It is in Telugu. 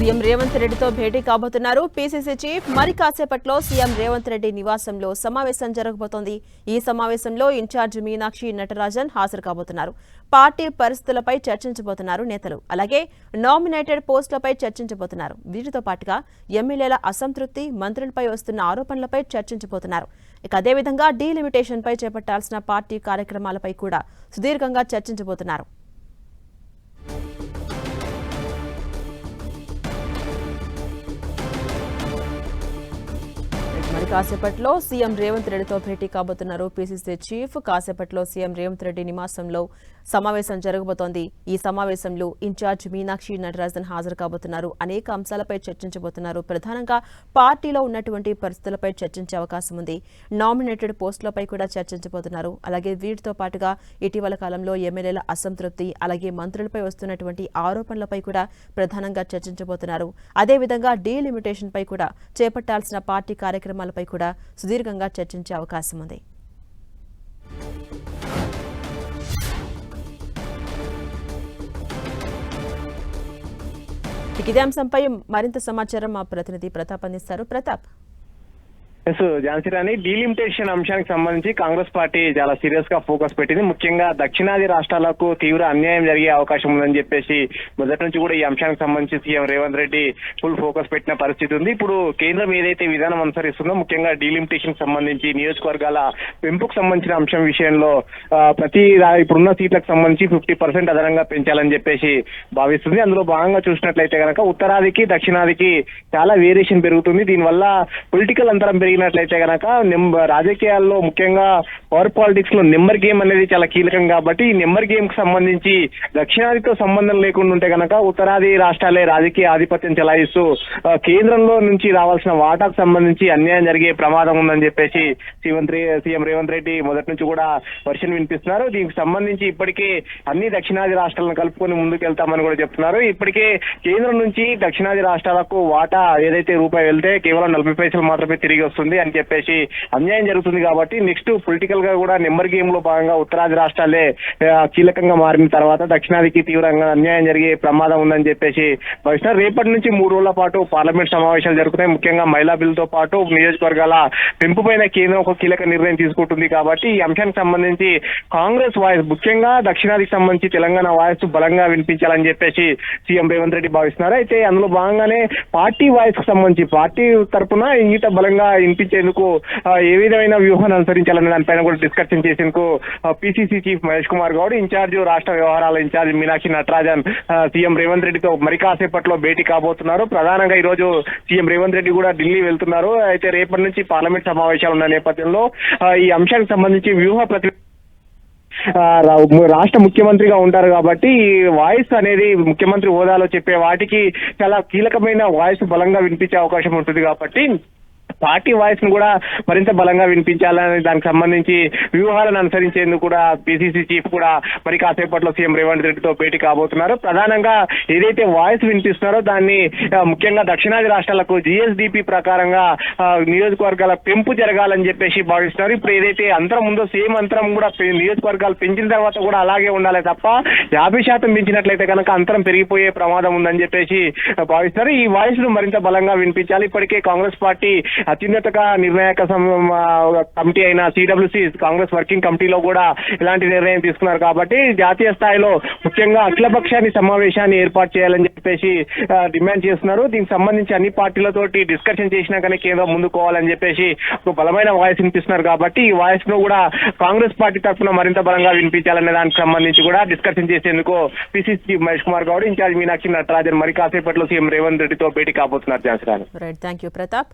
సీఎం రేవంత్ రెడ్డితో భేటీ కాబోతున్నారు పీసీసీ చీఫ్. మరి కాసేపట్లో సీఎం రేవంత్ రెడ్డి నివాసంలో సమావేశం జరగబోతోంది. ఈ సమావేశంలో ఇన్ఛార్జ్ మీనాక్షి నటరాజన్ హాజరు కాబోతున్నారు. పార్టీ పరిస్థితులపై చర్చించబోతున్నారు నేతలు. అలాగే నామినేటెడ్ పోస్టులపై చర్చించబోతున్నారు. వీటితో పాటుగా ఎమ్మెల్యేల అసంతృప్తి, మంత్రులపై వస్తున్న ఆరోపణలపై చర్చించబోతున్నారు. ఇక అదేవిధంగా డీలిమిటేషన్పై చేపట్టాల్సిన పార్టీ కార్యక్రమాలపై కూడా సుదీర్ఘంగా చర్చించబోతున్నారు. మరి కాసేపట్లో సీఎం రేవంత్ రెడ్డితో భేటీ కాబోతున్నారు పీసీసీ చీఫ్. కాసేపట్లో సీఎం రేవంత్ రెడ్డి నివాసంలో సమావేశం జరగబోతోంది. ఈ సమావేశంలో ఇన్ఛార్జ్ మీనాక్షి నటరాజన్ హాజరు కాబోతున్నారు. అనేక అంశాలపై చర్చించబోతున్నారు. ప్రధానంగా పార్టీలో ఉన్నటువంటి పరిస్థితులపై చర్చించే అవకాశం ఉంది. నామినేటెడ్ పోస్టులపై కూడా చర్చించబోతున్నారు. అలాగే వీటితో పాటుగా ఇటీవల కాలంలో ఎమ్మెల్యేల అసంతృప్తి, అలాగే మంత్రులపై వస్తున్నటువంటి ఆరోపణలపై కూడా ప్రధానంగా చర్చించబోతున్నారు. అదేవిధంగా డీలిమిటేషన్ పై కూడా చేపట్టాల్సిన పార్టీ కార్యక్రమాలపై కూడా సుదీర్ఘంగా చర్చించే అవకాశం ఉంది. ఇదే అంశంపై మరింత సమాచారం మా ప్రతినిధి ప్రతాప్ అందిస్తారు. ప్రతాప్. ఝాన్సీ రాణి, డీలిమిటేషన్ అంశానికి సంబంధించి కాంగ్రెస్ పార్టీ చాలా సీరియస్ గా ఫోకస్ పెట్టింది. ముఖ్యంగా దక్షిణాది రాష్ట్రాలకు తీవ్ర అన్యాయం జరిగే అవకాశం ఉందని చెప్పేసి మొదటి నుంచి కూడా ఈ అంశానికి సంబంధించి CM Revanth Reddy full focus పెట్టిన పరిస్థితి ఉంది. ఇప్పుడు కేంద్రం ఏదైతే విధానం అనుసరిస్తుందో, ముఖ్యంగా డీలిమిటేషన్ సంబంధించి నియోజకవర్గాల పెంపుకు సంబంధించిన అంశం విషయంలో ఇప్పుడున్న సీట్లకు సంబంధించి 50% అదనంగా పెంచాలని చెప్పేసి భావిస్తుంది. అందులో భాగంగా చూసినట్లయితే కనుక ఉత్తరాదికి దక్షిణాదికి చాలా వేరియేషన్ పెరుగుతుంది. దీనివల్ల పొలిటికల్ అంతరం పెరిగినట్లయితే కనుక రాజకీయాల్లో ముఖ్యంగా పవర్ పాలిటిక్స్ లో నెంబర్ గేమ్ అనేది చాలా కీలకం. కాబట్టి ఈ నెంబర్ గేమ్ కి సంబంధించి దక్షిణాదితో సంబంధం లేకుండా ఉంటే కనుక ఉత్తరాది రాష్ట్రాలే రాజకీయ ఆధిపత్యం చెలాయిస్తూ కేంద్రంలో నుంచి రావాల్సిన వాటాకు సంబంధించి అన్యాయం జరిగే ప్రమాదం ఉందని చెప్పేసి సీఎం రేవంత్ రెడ్డి మొదటి నుంచి కూడా వర్షన్ వినిపిస్తున్నారు. దీనికి సంబంధించి ఇప్పటికే అన్ని దక్షిణాది రాష్ట్రాలను కలుపుకొని ముందుకు వెళ్తామని కూడా చెప్తున్నారు. ఇప్పటికే కేంద్రం నుంచి దక్షిణాది రాష్ట్రాలకు వాటా ఏదైతే రూపాయి వెళ్తే కేవలం 40 పైసలు మాత్రమే తిరిగి వస్తుంది అని చెప్పేసి అన్యాయం జరుగుతుంది. కాబట్టి నెక్స్ట్ పొలిటికల్ గా కూడా నెంబర్ గేమ్ లో భాగంగా ఉత్తరాది రాష్ట్రాలే కీలకంగా మారిన తర్వాత దక్షిణాదికి తీవ్రంగా అన్యాయం జరిగే ప్రమాదం ఉందని చెప్పేసి భావిస్తున్నారు. రేపటి నుంచి 3 రోజుల పాటు పార్లమెంట్ సమావేశాలు జరుగుతాయి. ముఖ్యంగా మహిళా బిల్ తో పాటు నియోజకవర్గాల పెంపు పైన కేంద్రం ఒక కీలక నిర్ణయం తీసుకుంటుంది. కాబట్టి ఈ అంశానికి సంబంధించి కాంగ్రెస్ వాయిస్, ముఖ్యంగా దక్షిణాదికి సంబంధించి తెలంగాణ వాయిస్ బలంగా వినిపించాలని చెప్పేసి సీఎం రేవంత్ రెడ్డి భావిస్తున్నారు. అయితే అందులో భాగంగానే పార్టీ వాయిస్ కు సంబంధించి పార్టీ తరఫున ఇంగిత బలంగా వినిపించేందుకు ఏ విధమైన వ్యూహాన్ని అనుసరించాలనే దానిపైన కూడా డిస్కషన్ చేసేందుకు PCC chief Mahesh Kumar Goud, incharge రాష్ట్ర వ్యవహారాల ఇన్ఛార్జ్ మీనాక్షి నటరాజన్ సీఎం రేవంత్ రెడ్డితో మరి కాసేపట్లో భేటీ కాబోతున్నారు. ప్రధానంగా ఈ రోజు సీఎం రేవంత్ రెడ్డి కూడా ఢిల్లీ వెళ్తున్నారు. అయితే రేపటి నుంచి పార్లమెంట్ సమావేశాలు ఉన్న నేపథ్యంలో ఈ అంశానికి సంబంధించి వ్యూహ రాష్ట్ర ముఖ్యమంత్రిగా ఉంటారు. కాబట్టి ఈ వాయిస్ అనేది ముఖ్యమంత్రి హోదాలో చెప్పే వాటికి చాలా కీలకమైన వాయిస్ బలంగా వినిపించే అవకాశం ఉంటుంది. కాబట్టి పార్టీ వాయిస్ ను కూడా మరింత బలంగా వినిపించాలని దానికి సంబంధించి వ్యూహాలను అనుసరించేందుకు కూడా పీసీసీ చీఫ్ కూడా మరి కాసేపట్లో సీఎం రేవంత్ రెడ్డితో భేటీ కాబోతున్నారు. ప్రధానంగా ఏదైతే వాయిస్ వినిపిస్తున్నారో దాన్ని ముఖ్యంగా దక్షిణాది రాష్ట్రాలకు జీఎస్డీపీ ప్రకారంగా నియోజకవర్గాల పెంపు జరగాలని చెప్పేసి భావిస్తున్నారు. ఇప్పుడు ఏదైతే అంతరం ఉందో సేమ్ అంతరం కూడా నియోజకవర్గాలు పెంచిన తర్వాత కూడా అలాగే ఉండాలి తప్ప 50% పెంచినట్లయితే కనుక అంతరం పెరిగిపోయే ప్రమాదం ఉందని చెప్పేసి భావిస్తున్నారు. ఈ వాయిస్ ను మరింత బలంగా వినిపించాలి. ఇప్పటికే కాంగ్రెస్ పార్టీ అత్యున్నత నిర్ణాయక కమిటీ అయిన సిడబ్ల్యూసి కాంగ్రెస్ వర్కింగ్ కమిటీలో కూడా ఇలాంటి నిర్ణయం తీసుకున్నారు. కాబట్టి జాతీయ స్థాయిలో ముఖ్యంగా అఖిలపక్షాన్ని సమావేశాన్ని ఏర్పాటు చేయాలని చెప్పేసి డిమాండ్ చేస్తున్నారు. దీనికి సంబంధించి అన్ని పార్టీలతోటి డిస్కషన్ చేసినాకనే కేంద్రం ముందుకోవాలని చెప్పేసి ఒక బలమైన వాయిస్ వినిపిస్తున్నారు. కాబట్టి ఈ వాయిస్ ను కూడా కాంగ్రెస్ పార్టీ తరఫున మరింత బలంగా వినిపించాలనే దానికి సంబంధించి కూడా డిస్కషన్ చేసేందుకు పీసీసీ మహేష్ కుమార్ గౌడ్, ఇన్ఛార్జ్ మీనాక్షి నటరాజన్ మరి కాసేపట్లో సీఎం రేవంత్ రెడ్డితో భేటీ కాబోతున్నారు. ఝాన్సీ రాణి. Right, thank you Pratap.